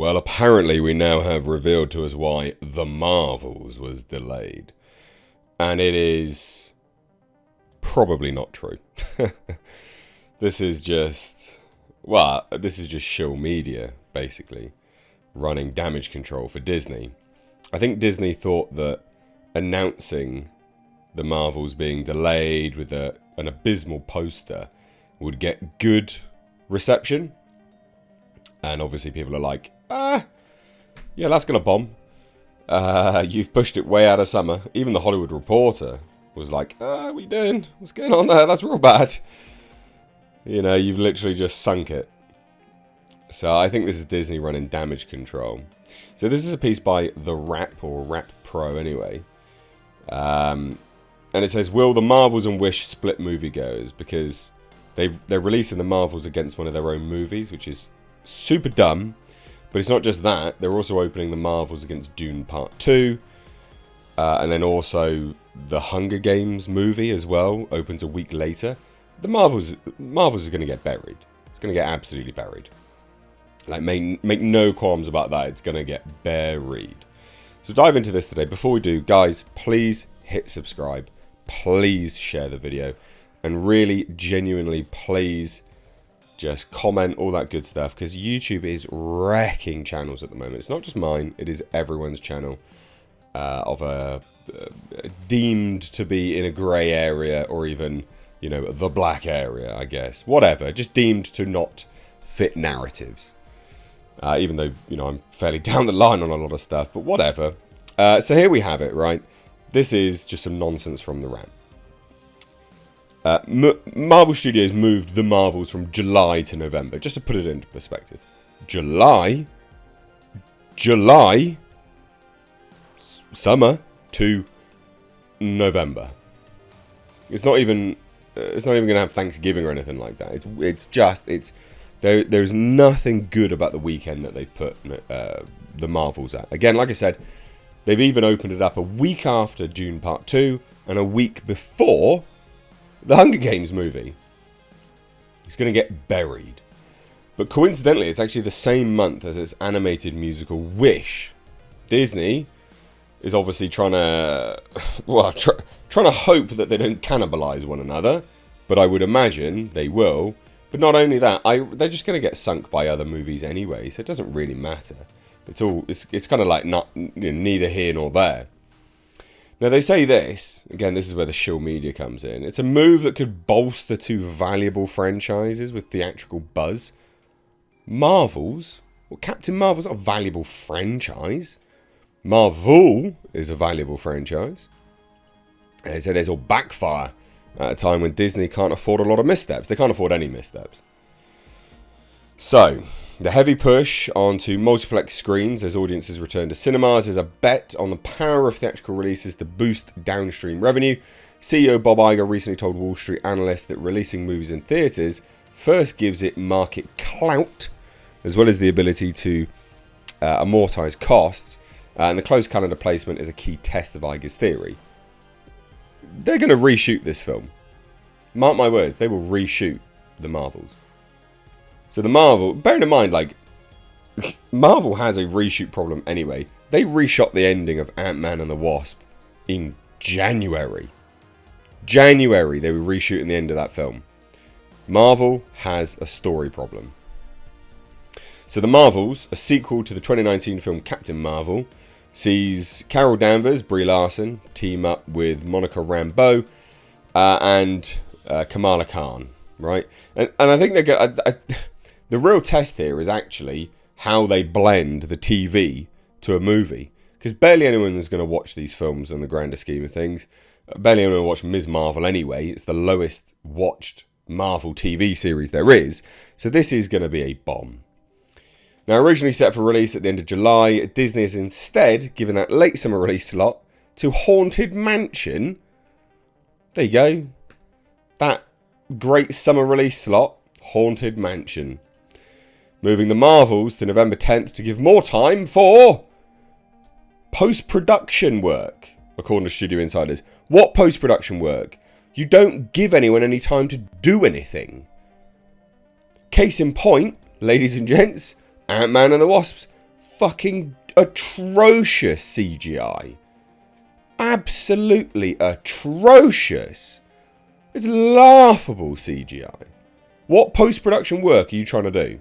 Well, apparently we now have revealed to us why The Marvels was delayed. And it is probably not true. This is just SHILL Media, basically, running damage control for Disney. I think Disney thought that announcing The Marvels being delayed with an abysmal poster would get good reception. And obviously people are like, yeah, that's going to bomb. You've pushed it way out of summer. Even the Hollywood Reporter was like, what are you doing? What's going on there? That's real bad. You know, you've literally just sunk it. So I think this is Disney running damage control. So this is a piece by The Wrap, or Wrap Pro anyway. And it says, will the Marvels and Wish split moviegoers? Because they're releasing the Marvels against one of their own movies, which is super dumb. But it's not just that. They're also opening the Marvels against Dune Part 2. And then also the Hunger Games movie as well opens a week later. The Marvels is going to get buried. It's going to get absolutely buried. Like, make no qualms about that. It's going to get buried. So dive into this today. Before we do, guys, please hit subscribe. Please share the video. And really, genuinely, please just comment, all that good stuff. Because YouTube is wrecking channels at the moment. It's not just mine. It is everyone's channel. Deemed to be in a grey area, or even, you know, the black area, I guess. Whatever. Just deemed to not fit narratives. Even though, you know, I'm fairly down the line on a lot of stuff. But whatever. So here we have it, right? This is just some nonsense from The Wrap. Marvel Studios moved The Marvels from July to November. Just to put it into perspective. July, summer to November. It's not even going to have Thanksgiving or anything like that. There's nothing good about the weekend that they've put the Marvels at. Again, like I said, they've even opened it up a week after Dune Part 2 and a week before the Hunger Games movie. It's going to get buried. But coincidentally, it's actually the same month as its animated musical Wish. Disney is obviously trying to hope that they don't cannibalize one another. But I would imagine they will. But not only that, they're just going to get sunk by other movies anyway, so it doesn't really matter. It's kind of like neither here nor there. Now they say this, again, this is where the SHILL Media comes in. It's a move that could bolster two valuable franchises with theatrical buzz. Marvel's? Well, Captain Marvel's not a valuable franchise. Marvel is a valuable franchise. They say this will backfire at a time when Disney can't afford a lot of missteps. They can't afford any missteps. So, the heavy push onto multiplex screens as audiences return to cinemas is a bet on the power of theatrical releases to boost downstream revenue. CEO Bob Iger recently told Wall Street analysts that releasing movies in theaters first gives it market clout, as well as the ability to amortize costs, and the close calendar placement is a key test of Iger's theory. They're going to reshoot this film. Mark my words, they will reshoot The Marvels. So the Marvel, bearing in mind, like, Marvel has a reshoot problem anyway. They reshot the ending of Ant-Man and the Wasp in January. They were reshooting the end of that film. Marvel has a story problem. So The Marvels, a sequel to the 2019 film Captain Marvel, sees Carol Danvers, Brie Larson, team up with Monica Rambeau and Kamala Khan, right? And I think they're going. The real test here is actually how they blend the TV to a movie, because barely anyone is going to watch these films in the grander scheme of things. Barely anyone will watch Ms. Marvel anyway. It's the lowest watched Marvel TV series there is, so this is going to be a bomb. Now, originally set for release at the end of July, Disney has instead given that late summer release slot to Haunted Mansion. There you go. That great summer release slot, Haunted Mansion. Moving the Marvels to November 10th to give more time for post-production work, according to Studio Insiders. What post-production work? You don't give anyone any time to do anything. Case in point, ladies and gents, Ant-Man and the Wasp's fucking atrocious CGI. Absolutely atrocious. It's laughable CGI. What post-production work are you trying to do?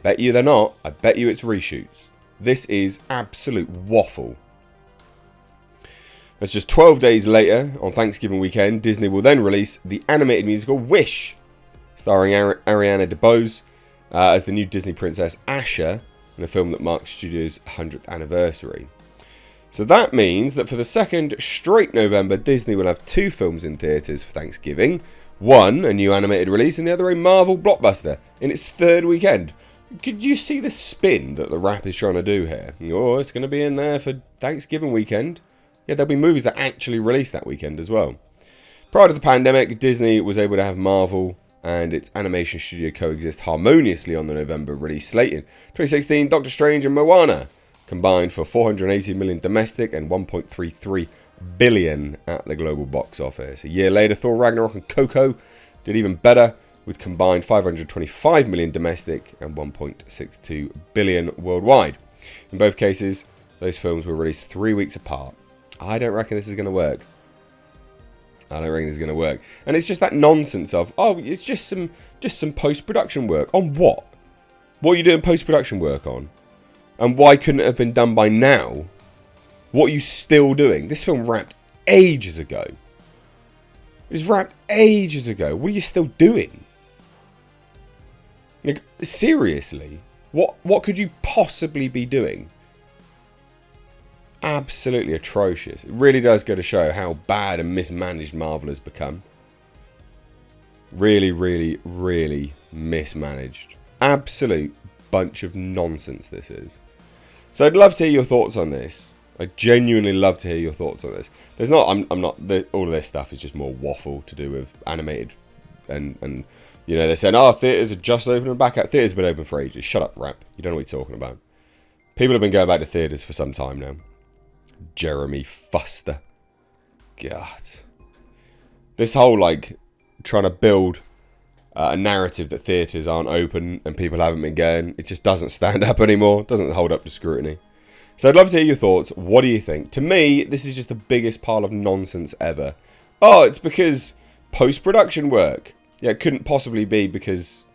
Bet you they're not. I bet you it's reshoots. This is absolute waffle. That's just 12 days later, on Thanksgiving weekend, Disney will then release the animated musical Wish, starring Ariana DeBose as the new Disney princess Asha, in a film that marks Studio's 100th anniversary. So that means that for the second straight November, Disney will have 2 films in theatres for Thanksgiving. One, a new animated release, and the other a Marvel blockbuster in its 3rd weekend. Could you see the spin that the rap is trying to do here? Oh, it's going to be in there for Thanksgiving weekend. Yeah, there'll be movies that actually release that weekend as well. Prior to the pandemic, Disney was able to have Marvel and its animation studio coexist harmoniously on the November release slate. In 2016, Doctor Strange and Moana combined for $480 million domestic and $1.33 billion at the global box office. A year later, Thor Ragnarok and Coco did even better, with combined $525 million domestic and $1.62 billion worldwide. In both cases, those films were released 3 weeks apart. I don't reckon this is going to work. I don't reckon this is going to work. And it's just that nonsense of, oh, it's just some post-production work. On what? What are you doing post-production work on? And why couldn't it have been done by now? What are you still doing? This film wrapped ages ago. It was wrapped ages ago. What are you still doing? Like, seriously? What could you possibly be doing? Absolutely atrocious. It really does go to show how bad and mismanaged Marvel has become. Really, really, really mismanaged. Absolute bunch of nonsense this is. So I'd love to hear your thoughts on this. I genuinely love to hear your thoughts on this. There's not, I'm not, all of this stuff is just more waffle to do with animated and you know, they're saying, oh, theatres are just opening back out. Theatres have been open for ages. Shut up, rap. You don't know what you're talking about. People have been going back to theatres for some time now. Jeremy Fuster. God. This whole, like, trying to build a narrative that theatres aren't open and people haven't been going, it just doesn't stand up anymore. It doesn't hold up to scrutiny. So I'd love to hear your thoughts. What do you think? To me, this is just the biggest pile of nonsense ever. Oh, it's because post-production work. Yeah, it couldn't possibly be because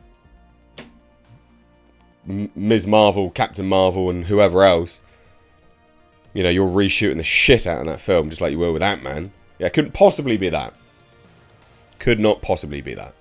Ms. Marvel, Captain Marvel, and whoever else, you know, you're reshooting the shit out of that film just like you were with Ant-Man. Yeah, it couldn't possibly be that. Could not possibly be that.